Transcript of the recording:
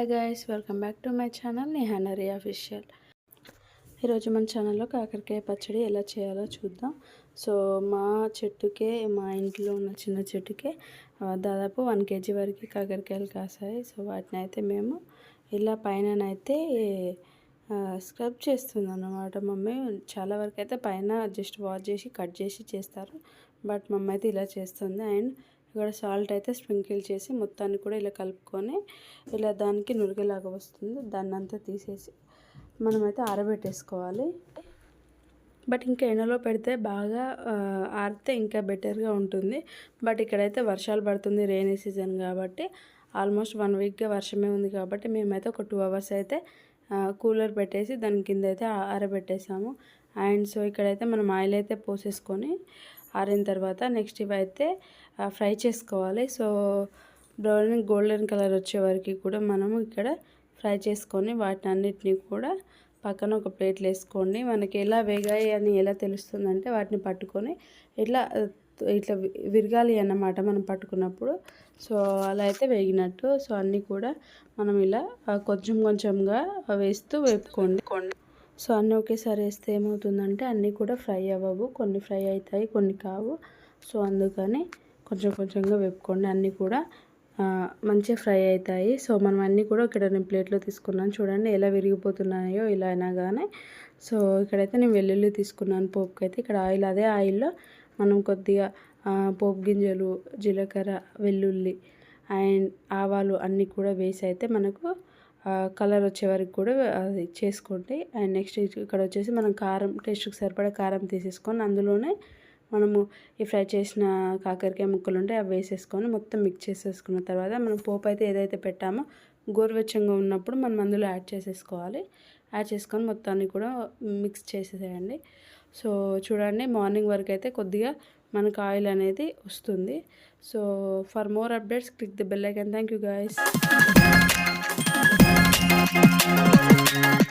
Hi guys, welcome back to my channel Nihanari official. ఈరోజు మన ఛానల్లో కాకరకాయ పచ్చడి ఎలా చేయాలో చూద్దాం. సో మా ఇంట్లో ఉన్న చిన్న చెట్టుకే దాదాపు 1 kg వరకు కాకరకాయలు కాసాయి. సో వాటిని అయితే మేము ఇలా పైననైతే స్క్రబ్ చేస్తుంది అన్నమాట మమ్మీ. చాలా వరకు అయితే పైన జస్ట్ వాష్ చేసి కట్ చేసి చేస్తారు, బట్ మమ్మీ అయితే ఇలా చేస్తుంది. అండ్ ఇక్కడ సాల్ట్ అయితే స్ప్రింకిల్ చేసి మొత్తాన్ని కూడా ఇలా కలుపుకొని ఇలా దానికి నురిగేలాగా వస్తుంది. దాన్ని అంతా తీసేసి మనమైతే ఆరబెట్టేసుకోవాలి. బట్ ఇంకా ఎండలో పెడితే బాగా ఆరితే ఇంకా బెటర్గా ఉంటుంది. బట్ ఇక్కడైతే వర్షాలు పడుతుంది, రైనీ సీజన్ కాబట్టి ఆల్మోస్ట్ 1 వీక్గా వర్షమే ఉంది కాబట్టి మేమైతే ఒక 2 hours అయితే కూలర్ పెట్టేసి దాని కింద అయితే ఆరబెట్టేసాము. అండ్ సో ఇక్కడైతే మనం ఆయిల్ అయితే పోసేసుకొని ఆరిన తర్వాత నెక్స్ట్ ఇవైతే ఫ్రై చేసుకోవాలి. సో గోల్డెన్ కలర్ వచ్చే వరకు కూడా మనము ఇక్కడ ఫ్రై చేసుకొని వాటిని అన్నిటినీ కూడా పక్కన ఒక ప్లేట్లో వేసుకోండి. మనకి ఎలా వేగాయి అని ఎలా తెలుస్తుందంటే వాటిని పట్టుకొని ఇట్లా విరగాలి అన్నమాట మనం పట్టుకున్నప్పుడు. సో అలా అయితే వేగినట్టు. సో అన్నీ కూడా మనం ఇలా కొంచెం కొంచెంగా వేస్తూ వేపుకోండి. సో అన్నీ ఒకేసారి వేస్తే ఏమవుతుందంటే అన్నీ కూడా ఫ్రై అవ్వవు, కొన్ని ఫ్రై అవుతాయి, కొన్ని కావు. సో అందుకని కొంచెం కొంచెంగా వేపుకోండి, అన్నీ కూడా మంచిగా ఫ్రై అవుతాయి. సో మనం అన్నీ కూడా ఇక్కడ నేను ప్లేట్లో తీసుకున్నాను, చూడండి ఎలా విరిగిపోతున్నాయో ఇలా అయినా కానీ. సో ఇక్కడైతే నేను వెల్లుల్లి తీసుకున్నాను పోపుకి అయితే. ఇక్కడ ఆయిల్, అదే ఆయిల్లో మనం కొద్దిగా పోపు గింజలు, జీలకర్ర, వెల్లుల్లి అండ్ ఆవాలు అన్నీ కూడా వేసి అయితే మనకు కలర్ వచ్చే వరకు కూడా అది చేసుకోండి. అండ్ నెక్స్ట్ ఇక్కడ వచ్చేసి మనం కారం, టేస్ట్కి సరిపడా కారం తీసేసుకొని అందులోనే మనము ఈ ఫ్రై చేసిన కాకరకాయ ముక్కలు ఉంటే అవి వేసేసుకొని మొత్తం మిక్స్ చేసేసుకున్న తర్వాత మనం పోపు అయితే ఏదైతే పెట్టామో గోరువెచ్చంగా ఉన్నప్పుడు మనం అందులో యాడ్ చేసేసుకోవాలి. యాడ్ చేసుకొని మొత్తాన్ని కూడా మిక్స్ చేసేసేయండి. సో చూడండి, మార్నింగ్ వరకు అయితే కొద్దిగా మనకు ఆయిల్ అనేది వస్తుంది. So for more updates click the bell icon. Thank you guys.